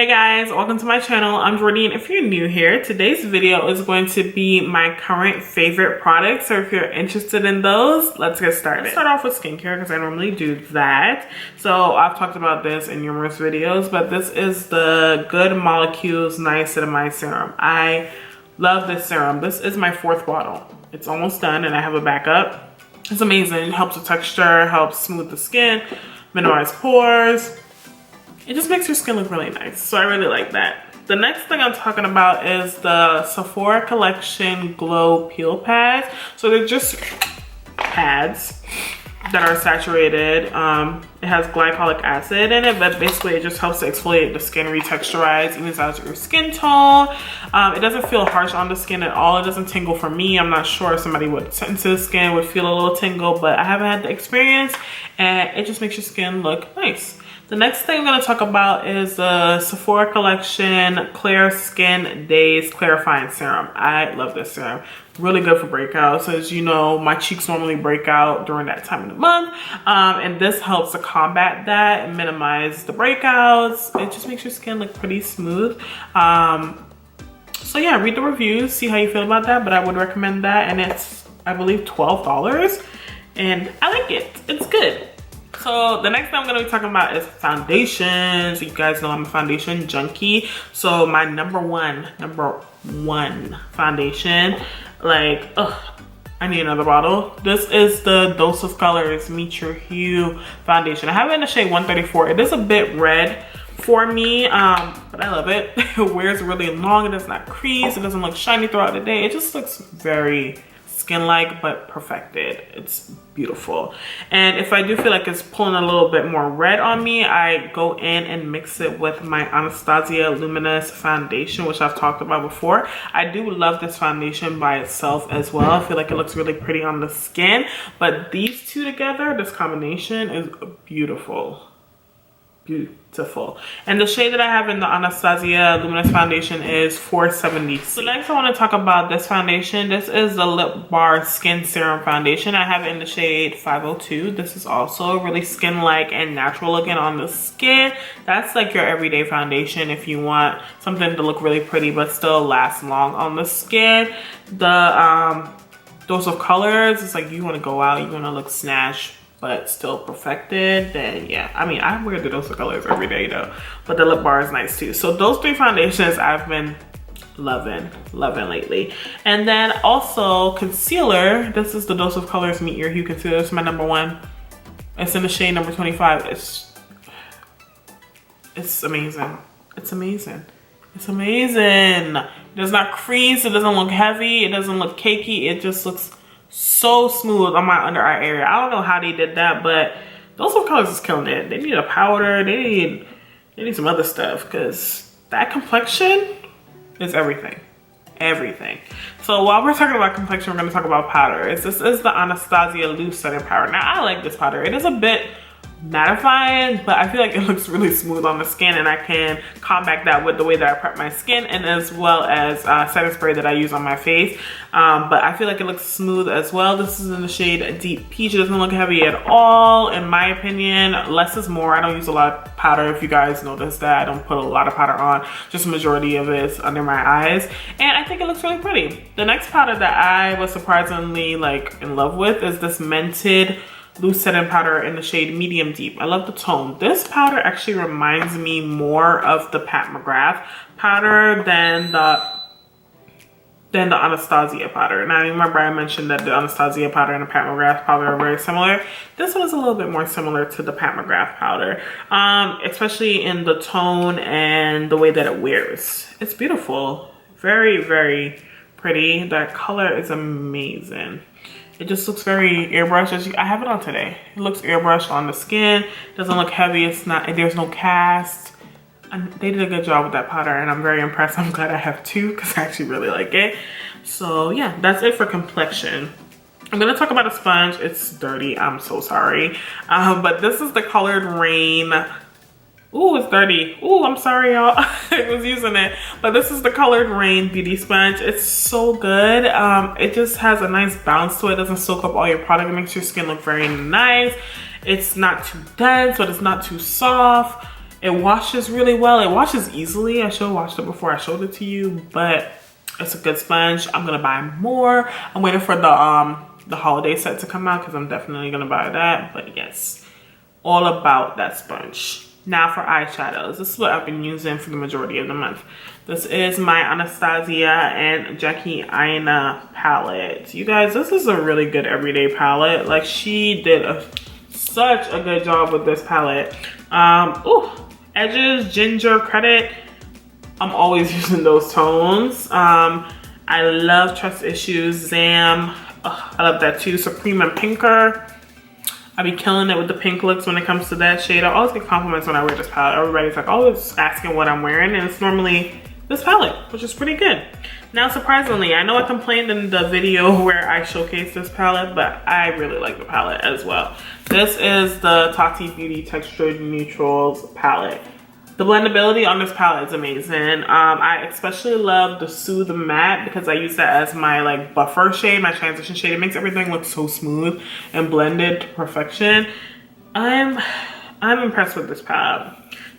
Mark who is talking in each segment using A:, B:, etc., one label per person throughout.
A: Hey guys, welcome to my channel. I'm Jordy, and if you're new here, today's video is going to be my current favorite products. So if you're interested in those, let's get started. Let's start off with skincare because I normally do that. So I've talked about this in numerous videos, but this is the Good Molecules Niacinamide Serum. I love this serum. This is my 4th bottle. It's almost done and I have a backup. It's amazing. It helps with texture, helps smooth the skin, minimize pores. It just makes your skin look really nice. So I really like that. The next thing I'm talking about is the Sephora Collection Glow Peel Pads. So they're just pads that are saturated. It has glycolic acid in it, but basically it just helps to exfoliate the skin, retexturize, evens out your skin tone. It doesn't feel harsh on the skin at all. It doesn't tingle for me. I'm not sure if somebody with sensitive skin would feel a little tingle, but I haven't had the experience, and it just makes your skin look nice. The next thing I'm going to talk about is the Sephora Collection Clear Skin Days Clarifying Serum. I love this serum. Really good for breakouts. As you know, my cheeks normally break out during that time of the month. And this helps to combat that and minimize the breakouts. It just makes your skin look pretty smooth. So yeah, read the reviews, see how you feel about that. But I would recommend that. And it's, I believe, $12. And I like it. It's good. So the next thing I'm going to be talking about is foundations. You guys know I'm a foundation junkie. So my number one foundation, like, I need another bottle. This is the Dose of Colors Meet Your Hue foundation. I have it in the shade 134. It is a bit red for me, but I love it. It wears really long. It does not crease. It doesn't look shiny throughout the day. It just looks very skin-like but perfected. It's beautiful. And if I do feel like it's pulling a little bit more red on me, I go in and mix it with my Anastasia Luminous Foundation, which I've talked about before. I do love this foundation by itself as well. I feel like it looks really pretty on the skin, but these two together, this combination is beautiful. Beautiful. And the shade that I have in the Anastasia Luminous Foundation is 470. So next I want to talk about this foundation. This is the Lip Bar Skin Serum Foundation. I have it in the shade 502. This is also really skin-like and natural looking on the skin. That's like your everyday foundation if you want something to look really pretty but still last long on the skin. The Dose of Colors, it's like you want to go out, you want to look snatched but still perfected, then yeah. I mean, I wear the Dose of Colors every day though, but the lip bar is nice too. So those 3 foundations I've been loving lately. And then also concealer. This is the Dose of Colors Meet Your Hue concealer. It's my number 1. It's in the shade number 25. It's amazing. It's amazing. It's amazing. It does not crease. It doesn't look heavy. It doesn't look cakey. It just looks so smooth on my under eye area. I don't know how they did that, but Dose of Colors is killing it. They need a powder. They need some other stuff because that complexion is everything. Everything. So while we're talking about complexion, we're going to talk about powder. This is the Anastasia Loose Setting Powder. Now I like this powder. It is a bit mattifying, but I feel like it looks really smooth on the skin, and I can combat that with the way that I prep my skin and as well as setting spray that I use on my face. But I feel like it looks smooth as well. This is in the shade Deep Peach. It doesn't look heavy at all, in my opinion. Less is more. I don't use a lot of powder. If you guys notice that, I don't put a lot of powder on. Just a majority of it is under my eyes, and I think it looks really pretty. The next powder that I was surprisingly like in love with is this Mented Loose Setting Powder in the shade Medium Deep. I love the tone. This powder actually reminds me more of the Pat McGrath powder than the Anastasia powder. And I remember I mentioned that the Anastasia powder and the Pat McGrath powder are very similar. This one is a little bit more similar to the Pat McGrath powder, especially in the tone and the way that it wears. It's beautiful. Very, very pretty. That color is amazing. It just looks very airbrushed. I have it on today. It looks airbrushed on the skin. Doesn't look heavy. It's not. There's no cast. And they did a good job with that powder, and I'm very impressed. I'm glad I have 2 because I actually really like it. So yeah, that's it for complexion. I'm gonna talk about a sponge. It's dirty. I'm so sorry. But this is the colored Raine. Ooh, it's dirty. Ooh, I'm sorry, y'all. I was using it. But this is the colored Raine beauty sponge. It's so good. It just has a nice bounce to it. It doesn't soak up all your product. It makes your skin look very nice. It's not too dense, but it's not too soft. It washes really well. It washes easily. I should have washed it before I showed it to you, but it's a good sponge. I'm gonna buy more. I'm waiting for the holiday set to come out because I'm definitely gonna buy that. But yes, all about that sponge. Now for eyeshadows. This is what I've been using for the majority of the month. This is my Anastasia and Jackie Aina palette. You guys, this is a really good everyday palette. Like, she did such a good job with this palette. Ooh, edges, ginger, credit. I'm always using those tones. I love Trust Issues, Zam. I love that too. Supreme and Pinker. I be killing it with the pink looks when it comes to that shade. I always get compliments when I wear this palette. Everybody's like always asking what I'm wearing, and it's normally this palette, which is pretty good. Now, surprisingly, I know I complained in the video where I showcased this palette, but I really like the palette as well. This is the Tati Beauty Textured Neutrals palette. The blendability on this palette is amazing. I especially love the Soothe Matte because I use that as my like buffer shade, my transition shade. It makes everything look so smooth and blended to perfection. I'm impressed with this palette.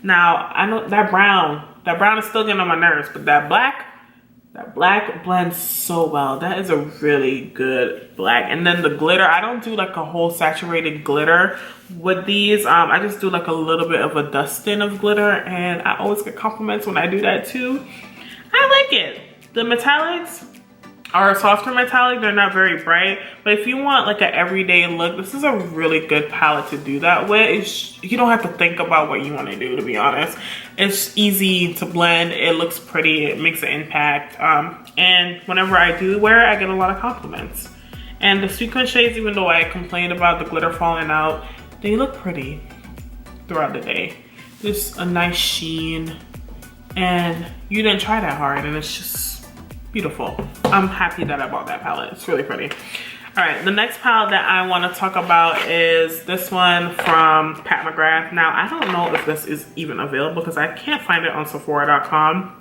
A: Now, I know that brown is still getting on my nerves, but that black blends so well. That is a really good black. And then the glitter, I don't do like a whole saturated glitter with these. I just do like a little bit of a dusting of glitter, and I always get compliments when I do that too. I like it. The metallics are a softer metallic. They're not very bright, but if you want like an everyday look, this is a really good palette to do that with. You don't have to think about what you want to do, to be honest. It's easy to blend. It looks pretty. It makes an impact. And whenever I do wear it, I get a lot of compliments. And the sequin shades, even though I complained about the glitter falling out, they look pretty throughout the day. Just a nice sheen, and you didn't try that hard, and it's just beautiful. I'm happy that I bought that palette. It's really pretty. All right, the next palette that I want to talk about is this one from Pat McGrath. Now, I don't know if this is even available because I can't find it on Sephora.com,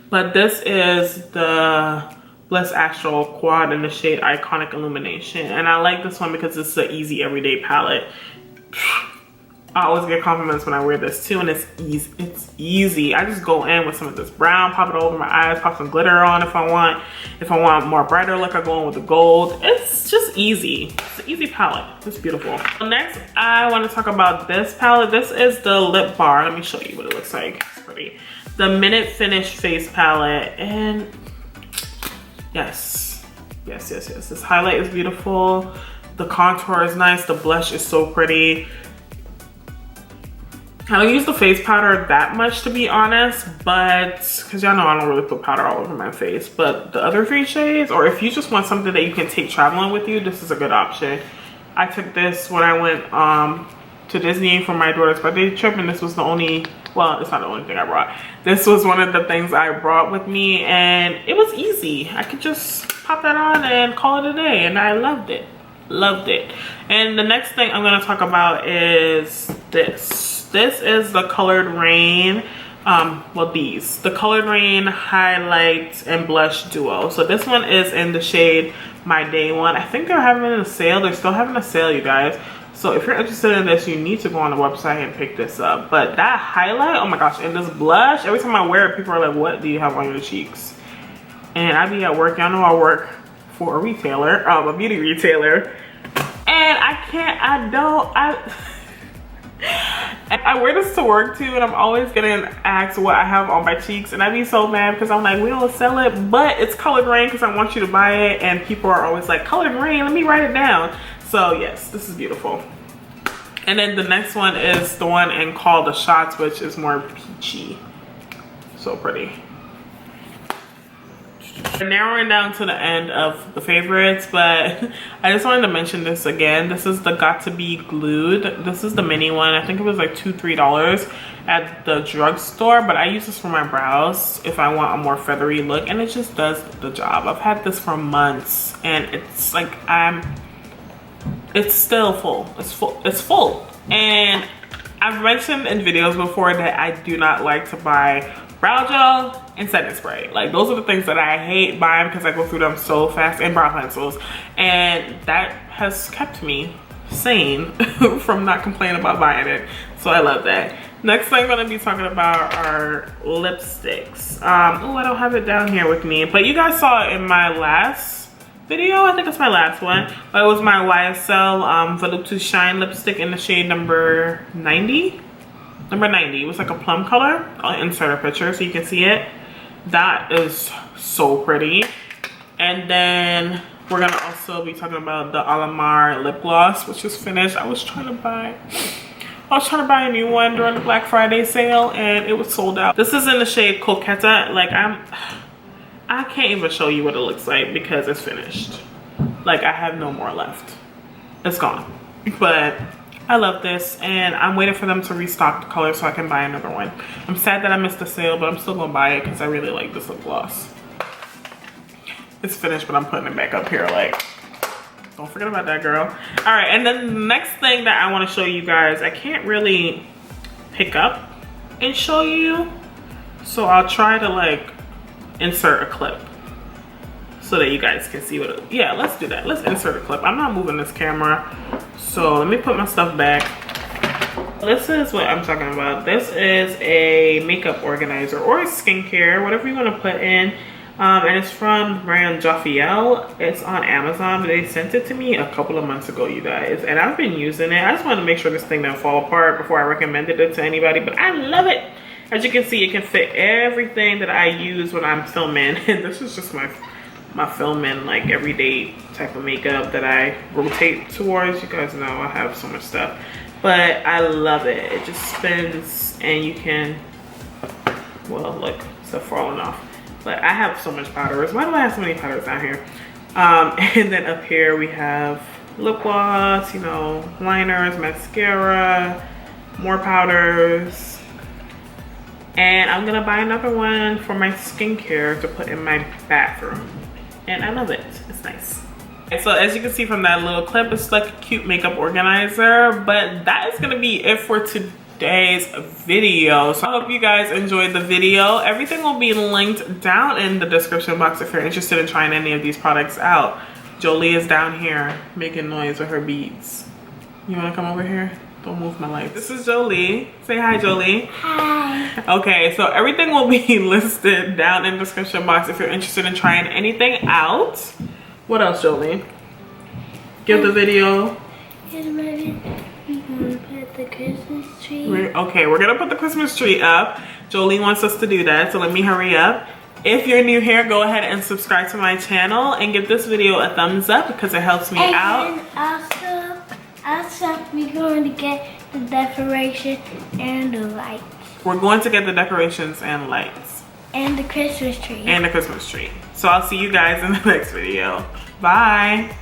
A: but this is the Bliss Astral Quad in the shade Iconic Illumination. And I like this one because it's an easy everyday palette. I always get compliments when I wear this too, and it's easy. I just go in with some of this brown, pop it all over my eyes, pop some glitter on if I want. If I want more brighter look, I go in with the gold. It's just easy. It's an easy palette. It's beautiful. Next, I want to talk about this palette. This is the Lip Bar. Let me show you what it looks like. It's pretty. The Minute Finish Face Palette, and yes. This highlight is beautiful. The contour is nice. The blush is so pretty. I don't use the face powder that much, to be honest, but because y'all know I don't really put powder all over my face, but the other three shades, or if you just want something that you can take traveling with you, this is a good option. I took this when I went to Disney for my daughter's birthday trip, and this was the only, well, it's not the only thing I brought. This was one of the things I brought with me, and it was easy. I could just pop that on and call it a day, and I loved it. And the next thing I'm going to talk about is this. This is the Colored Raine, the Colored Raine Highlight and Blush Duo. So this one is in the shade My Day One. I think they're having a sale. They're still having a sale, you guys. So if you're interested in this, you need to go on the website and pick this up. But that highlight, oh my gosh, and this blush, every time I wear it, people are like, what do you have on your cheeks? And I be at work. Y'all know I work for a retailer, a beauty retailer. And I wear this to work too, and I'm always getting asked what I have on my cheeks, and I be so mad because I'm like, we don't sell it, but it's Colored Raine because I want you to buy it, and people are always like, Colored Raine, let me write it down. So yes, this is beautiful. And then the next one is the one in Call the Shots, which is more peachy. So pretty. We're narrowing down to the end of the favorites, but I just wanted to mention this again. This is the Got to Be Glued. This is the mini one. I think it was like $2-3 at the drugstore, but I use this for my brows if I want a more feathery look, and it just does the job. I've had this for months, and it's like it's still full. It's full. And I've mentioned in videos before that I do not like to buy brow gel and setting spray. Like, those are the things that I hate buying because I go through them so fast, and brow pencils, and that has kept me sane from not complaining about buying it. So I love that. Next thing I'm gonna be talking about are lipsticks. Oh, I don't have it down here with me, but you guys saw it in my last video. I think it's my last one, but it was my YSL Volupte Shine lipstick in the shade number 90. Number 90. It was like a plum color. I'll insert a picture so you can see it. That is so pretty. And then we're gonna also be talking about the Alamar lip gloss, which is finished. I was trying to buy a new one during the Black Friday sale and it was sold out. This is in the shade Coqueta. Like I can't even show you what it looks like because it's finished. Like I have no more left. It's gone. But I love this and I'm waiting for them to restock the color so I can buy another one. I'm sad that I missed the sale, but I'm still gonna buy it because I really like this lip gloss. It's finished, but I'm putting it back up here. Like, don't forget about that, girl. All right, and then the next thing that I want to show you guys, I can't really pick up and show you, so I'll try to like insert a clip so that you guys can see what it, yeah, let's do that. Let's insert a clip. I'm not moving this camera, so let me put my stuff back. This is what I'm talking about. This is a makeup organizer or skincare, whatever you want to put in. And it's from the brand Jofielle. It's on Amazon. They sent it to me a couple of months ago, you guys, and I've been using it. I just wanted to make sure this thing didn't fall apart before I recommended it to anybody, but I love it. As you can see, it can fit everything that I use when I'm filming, and this is just my filming, like everyday type of makeup that I rotate towards. You guys know I have so much stuff, but I love it. It just spins and you can, well, look, stuff falling off. But I have so much powders. Why do I have so many powders down here? And then up here we have lip gloss, you know, liners, mascara, more powders. And I'm gonna buy another one for my skincare to put in my bathroom. And I love it, it's nice. And so as you can see from that little clip, it's like a cute makeup organizer, but that is gonna be it for today's video. So I hope you guys enjoyed the video. Everything will be linked down in the description box if you're interested in trying any of these products out. Jolie is down here making noise with her beads. You want to come over here? Don't move my light. This is Jolie. Say hi, Jolie.
B: Hi.
A: Okay, so everything will be listed down in the description box if you're interested in trying anything out. What else, Jolie? Give the video.
B: We're gonna put the Christmas tree.
A: We're gonna put the Christmas tree up. Jolie wants us to do that, so let me hurry up. If you're new here, go ahead and subscribe to my channel and give this video a thumbs up because it helps me out.
B: And also we're going to get the decoration and the lights.
A: We're going to get the decorations and lights.
B: And the Christmas tree.
A: And the Christmas tree. So I'll see you guys in the next video. Bye.